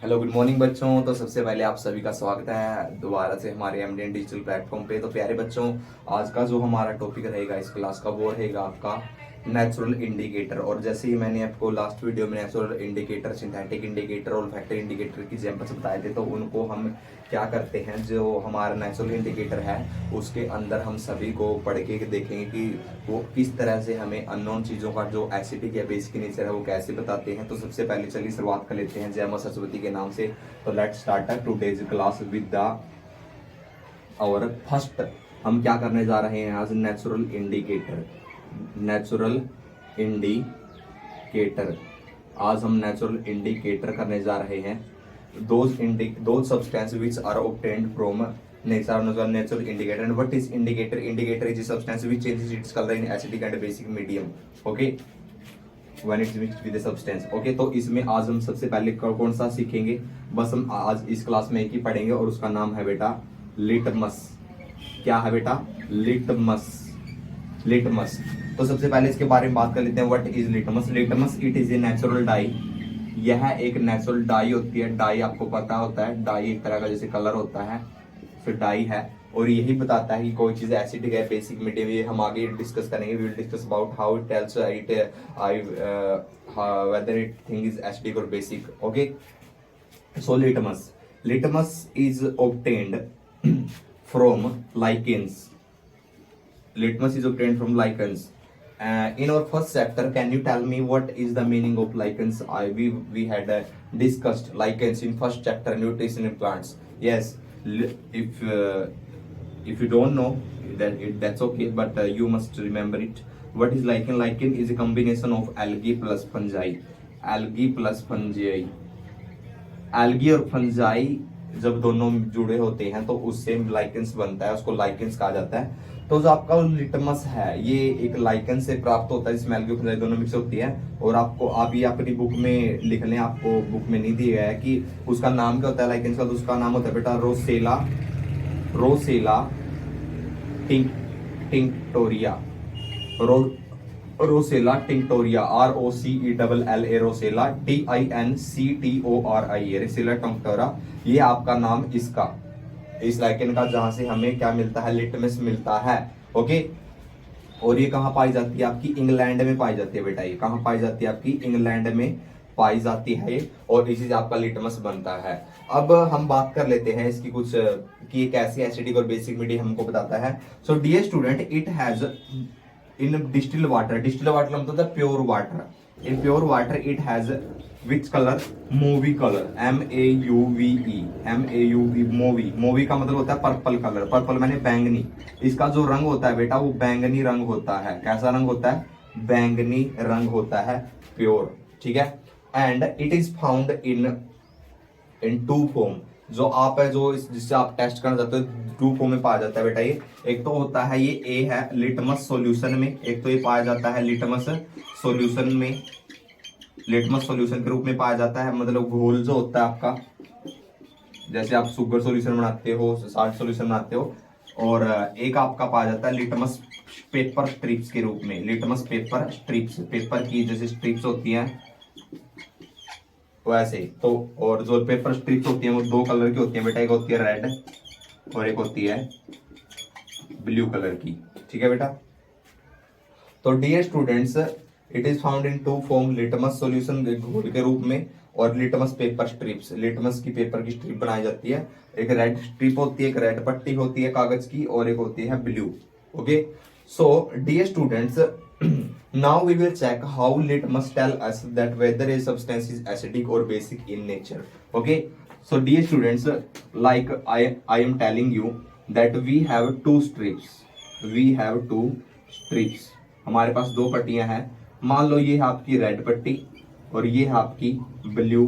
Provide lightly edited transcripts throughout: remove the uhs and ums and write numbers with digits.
Hello good morning बच्चों। तो सबसे पहले आप सभी का स्वागत है दोबारा से हमारे एमडीएन डिजिटल प्लेटफॉर्म पे। तो प्यारे बच्चों, आज का जो हमारा टॉपिक रहेगा इस क्लास का वो रहेगा आपका नेचुरल इंडिकेटर। और जैसे ही मैंने आपको लास्ट वीडियो में नेचुरल इंडिकेटर, सिंथेटिक इंडिकेटर और फैक्टर इंडिकेटर की एग्जांपल्स बताए थे, तो उनको हम क्या करते हैं, जो हमारा नेचुरल इंडिकेटर है उसके अंदर हम सभी को पढ़ के देखेंगे कि वो किस तरह से हमें अननोन चीज़ों का जो एसिडिक या बेसिक नेचर है वो कैसे बताते हैं। तो सबसे पहले चलिए शुरुआत कर लेते हैं जय मां सरस्वती के नाम से। तो let's start today's class with the और फर्स्ट हम क्या करने जा रहे हैं आज, नेचुरल इंडिकेटर। नेचुरल इंडिकेटर, आज हम नेचुरल इंडिकेटर करने जा रहे हैं। those substance which are obtained from natural indicator. And what is indicator? Indicator is a substance which changes its color in acidic and basic medium, okay, when it's mixed with a substance, okay। तो इसमें आज हम सबसे पहले कौन सा सीखेंगे, बस हम आज इस क्लास में एक ही पढ़ेंगे और उसका नाम है बेटा लिटमस। क्या है बेटा? लिटमस। लिटमस। तो सबसे पहले इसके बारे में बात कर लेते हैं। What is litmus? Litmus it is a natural die. यह एक नेचुरल डाई होती है। डाई आपको पता होता है, डाई एक तरह का जैसे कलर होता है, फिर डाई है। और यही बताता है कि कोई चीज एसिडिक है, बेसिक मीडियम। ये हम आगे डिस्कस करेंगे। We will discuss about how it tells it whether it thing is acidic or basic, okay। So litmus is obtained from lichens. Litmus is obtained from lichens. In our first chapter, can you tell me what is the meaning of lichens? We had discussed lichens in first chapter, nutrition in plants. Yes, if you don't know that's okay, but you must remember it. What is lichen? Lichen is a combination of algae plus fungi. Algae plus fungi. Algae और fungi जब दोनों जुड़े होते हैं तो उससे lichens बनता है, उसको लाइकेंस कहा जाता है। तो जो आपका लिटमस है ये एक लाइकेन से प्राप्त होता है, जिसमें एल्गी और फंजाई दोनों मिक्स होती है। और आपको आप ये अपनी बुक में लिख लें, आपको बुक में नहीं दिया गया है कि उसका नाम क्या होता है लाइकेंस का। तो उसका नाम होता है बेटा Roccella. Roccella tinctoria. Roccella tinctoria, ROCELLA, Roccella, TINCTORIA, Roccella tinctoria. ये आपका नाम इसका, इस लाइकेन का, जहां से हमें क्या मिलता है, लिटमस मिलता है, ओके। और ये कहाँ पाई जाती है? आपकी इंग्लैंड में पाई जाती है बेटा। ये कहाँ पाई जाती है? आपकी इंग्लैंड में पाई जाती है ये, और इसी से आपका लिटमस बनता है। अब हम बात कर लेते हैं इसकी कुछ कि ये कैसे एसिडिक और बेसिक मीडियम हमको बताता है। So dear student, it has in distilled water मतलब होता है pure water. in pure water it has which color? movie color, MAUVE, movie का मतलब होता है पर्पल कलर। पर्पल मैंने बैंगनी। इसका जो रंग होता है बेटा वो बैंगनी रंग होता है। कैसा रंग होता है? बैंगनी रंग होता है, प्योर, ठीक है। And it is found in two form. जो आप है, जो जिससे आप टेस्ट करना चाहते हो, टू फॉर्म में पाया जाता है बेटा ये। एक तो होता है ये ए है लिटमस सॉल्यूशन में, एक तो ये पाया जाता है लिटमस सॉल्यूशन में, लिटमस सॉल्यूशन के रूप में पाया जाता है। मतलब घोल जो होता है आपका, जैसे आप शुगर सॉल्यूशन बनाते हो, साल्ट सॉल्यूशन बनाते हो। और एक आपका पाया जाता है लिटमस पेपर स्ट्रिप्स के रूप में। लिटमस पेपर स्ट्रिप्स, पेपर की जैसे स्ट्रिप्स होती हैं वैसे। तो और जो पेपर स्ट्रिप्स होती हैं वो दो कलर की होती हैं बेटा, एक होती है रेड और एक होती है ब्लू कलर की, ठीक है बेटा। तो dear students, it is found in two form, litmus solution घोल के रूप में, और लिटमस पेपर स्ट्रिप्स, लिटमस की पेपर की स्ट्रिप बनाई जाती है। एक रेड स्ट्रिप होती है, एक रेड पट्टी होती है कागज की, और एक होती है blue, okay. So dear students, now we will check how litmus tell us that whether a substance is acidic or basic in nature, okay। So dear students, like I am telling you that we have two strips, हमारे पास दो पट्टियां हैं। मान लो ये है आपकी red पट्टी और ये है आपकी ब्लू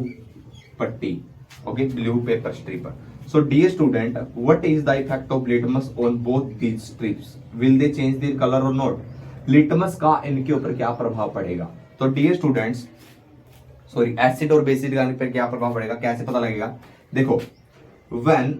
पट्टी, okay, blue paper strip. So dear student, what is the effect of litmus on both these strips? Will they change their color or not? Litmus का इनके ऊपर क्या प्रभाव पड़ेगा? तो डियर स्टूडेंट्स, सॉरी, एसिड और बेसिड का पर क्या प्रभाव पड़ेगा, कैसे पता लगेगा? देखो, when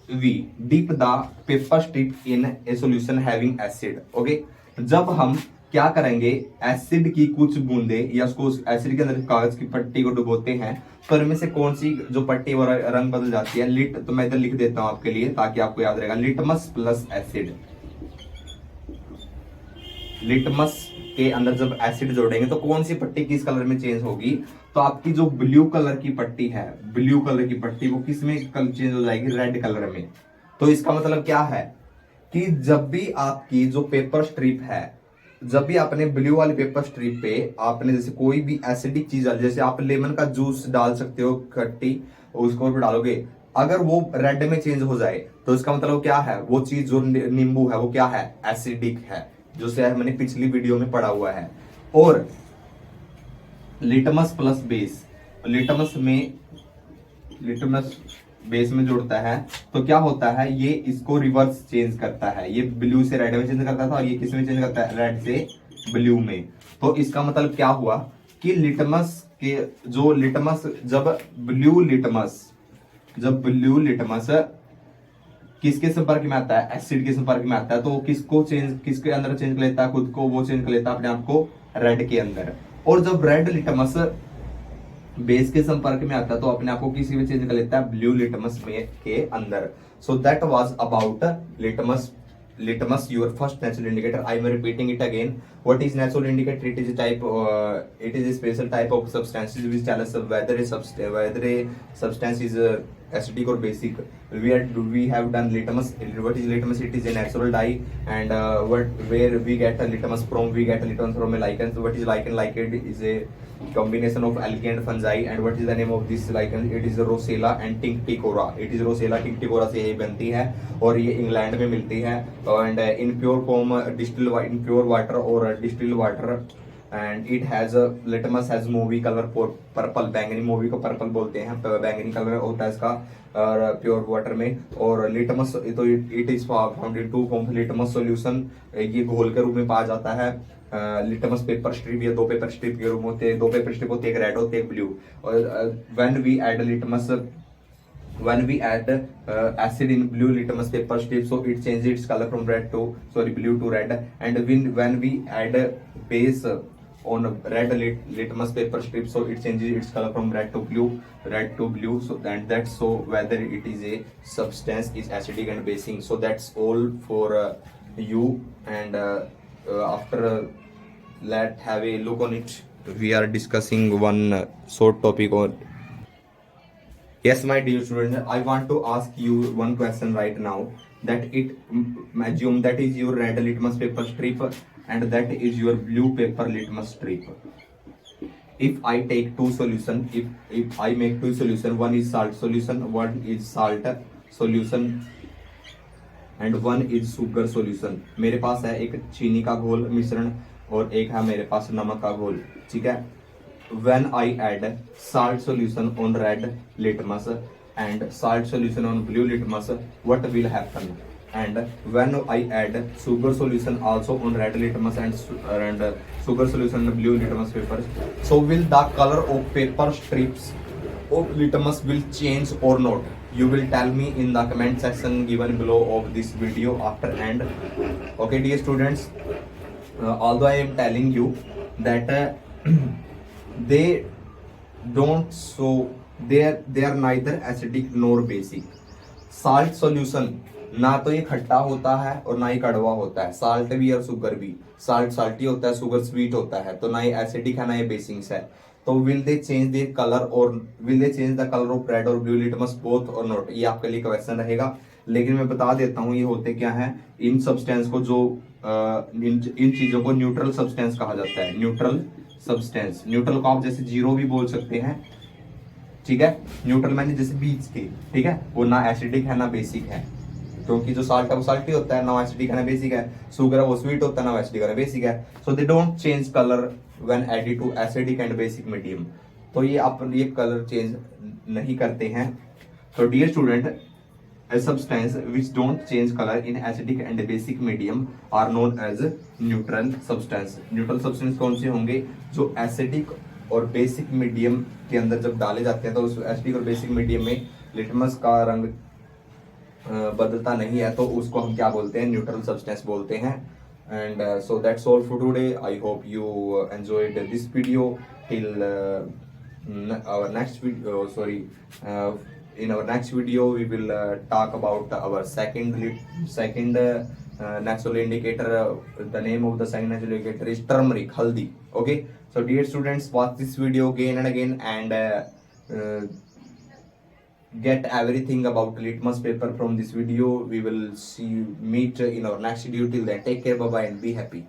we dip the paper strip in a solution having acid, okay, जब हम क्या करेंगे, एसिड की कुछ बूंदे या उसको एसिड के अंदर कागज की पट्टी को डुबोते हैं, तो इनमें से कौन सी जो पट्टी और रंग बदल जाती है, लिट, तो मैं इधर लिख देता हूं आपके लिए ताकि आपको याद रहेगा, लिटमस प्लस एसिड। लिटमस के अंदर जब एसिड जोड़ेंगे तो कौन सी पट्टी किस कलर में चेंज होगी, तो आपकी जो ब्लू कलर की पट्टी है, ब्लू कलर की पट्टी वो किस में चेंज हो जाएगी, रेड कलर में। तो इसका मतलब क्या है कि जब भी आपकी जो पेपर स्ट्रिप है, जब भी आपने ब्लू वाली पेपर स्ट्रिप पे आपने जैसे कोई भी एसिडिक चीज, जैसे आप लेमन का जूस डाल सकते हो खट्टी, उसको भी डालोगे, अगर वो रेड में चेंज हो जाए तो इसका मतलब क्या है, वो चीज जो नींबू है वो क्या है, एसिडिक है, जो से मैंने पिछली वीडियो में पढ़ा हुआ है। और litmus plus base, litmus base में जोड़ता है तो क्या होता है, ये इसको रिवर्स चेंज करता है, ये ब्लू से रेड में चेंज करता था और ये किस में चेंज करता है, रेड से ब्लू में। तो इसका मतलब क्या हुआ कि लिटमस के जो लिटमस जब ब्लू लिटमस किसके संपर्क में आता है, एसिड के संपर्क में आता है, तो किसके अंदर चेंज कर लेता है, खुद को वो चेंज कर लेता है अपने आप को रेड के अंदर। और जब रेड लिटमस बेस के संपर्क में आता है तो अपने आप को किसी में चेंज कर लेता है, ब्लू लिटमस में के अंदर। So that was about litmus your first natural indicator. I am repeating it again. What is natural indicator? It is a special type of substances which tell us whether a substance is acidic or basic. We have done litmus. What is litmus? It is a natural dye, and where we get a litmus from, we get a litmus from a lichen. So what is lichen? Lichen is a combination of algae and fungi. And what is the name of this lichen? It is Rosella and tincticora. It is Rosella tincticora से ये बनती है और ये England में मिलती है, and in pure form in pure water or distilled water, and it has a litmus has movie color purple, बैंगनी, मूवी को पर्पल बोलते हैं, बैंगनी कलर होता है इसका प्योर वाटर में। और लिटमस तो it is found in two form, litmus solution ये घोल के रूप में पाया जाता है। लिटमस पेपर स्ट्रिप, ये दो पेपर स्ट्रिप के रूप होते हैं, दो पेपर स्ट्रिप होते हैं, एक रेड होते हैं, एक ब्लू। और when we add litmus, when we add acid in blue litmus paper strip, so it changes its color from blue to red. And when we add base on red litmus paper strip, so it changes its color from red to blue. So that's so whether it is a substance is acidic and basic. So that's all for you. And after let's have a look on it. We are discussing one short topic on. Yes, my dear student, I want to ask you one question right now. That assume that is your red litmus paper strip and that is your blue paper litmus strip. If I take two solution, if I make two solution, one is salt solution, one is salt solution, and one is sugar solution. मेरे पास है एक चीनी का घोल मिश्रण और एक है मेरे पास नमक का घोल, ठीक है। When I add salt solution on red litmus and salt solution on blue litmus, what will happen? And when I add sugar solution also on red litmus and sugar solution on blue litmus paper, so will the color of paper strips of litmus will change or not? You will tell me in the comment section given below of this video after end. Okay, dear students, although I am telling you that they don't, so they are neither acidic nor basic. Salt solution ना तो ये खट्टा होता है और ना ही कड़वा होता है, साल्ट भी और शुगर भी, साल्ट साल्टी होता है, शुगर स्वीट होता है, तो ना ये एसिडिक है ना ये बेसिक है। तो will they change the colour और will they change the colour of red और ब्लू लिटमस बोथ और नॉट, ये आपके लिए क्वेश्चन रहेगा। लेकिन मैं बता देता हूँ ये होते क्या है, इन सब्सटेंस को जो इन चीजों को न्यूट्रल सब्सटेंस कहा जाता है। न्यूट्रल सब्सटेंस, न्यूट्रल को आप जैसे जीरो भी बोल सकते हैं, ठीक है। न्यूट्रल मैंने जैसे बीच के, ठीक है, वो ना एसिडिक है ना बेसिक है, क्योंकि जो साल्ट है वो साल्टी होता है, ना एसिडिक है ना बेसिक है। शुगर है वो स्वीट होता है, ना एसिडिक है ना बेसिक है। So they don't change colour when added to acidic and basic medium, तो ये अपन ये कलर चेंज नहीं करते हैं। तो dear student, a substance which don't change color in acidic and basic medium are known as neutral substance. neutral substance कौन से होंगे, जो एसिडिक और बेसिक मीडियम के अंदर जब डाले जाते हैं, तो उस एसिडिक और बेसिक मीडियम में लिटमस का रंग बदलता नहीं है, तो उसको हम क्या बोलते हैं, न्यूट्रल सब्सटेंस बोलते हैं। And so that's all for today. I hope you enjoyed this video. Till our next video, sorry, in our next video we will talk about our second natural indicator. The name of the second natural indicator is turmeric, haldi. Okay, so dear students, watch this video again and again, and uh, get everything about litmus paper from this video. We will see meet in our next video. Till then, take care, bye bye, and be happy.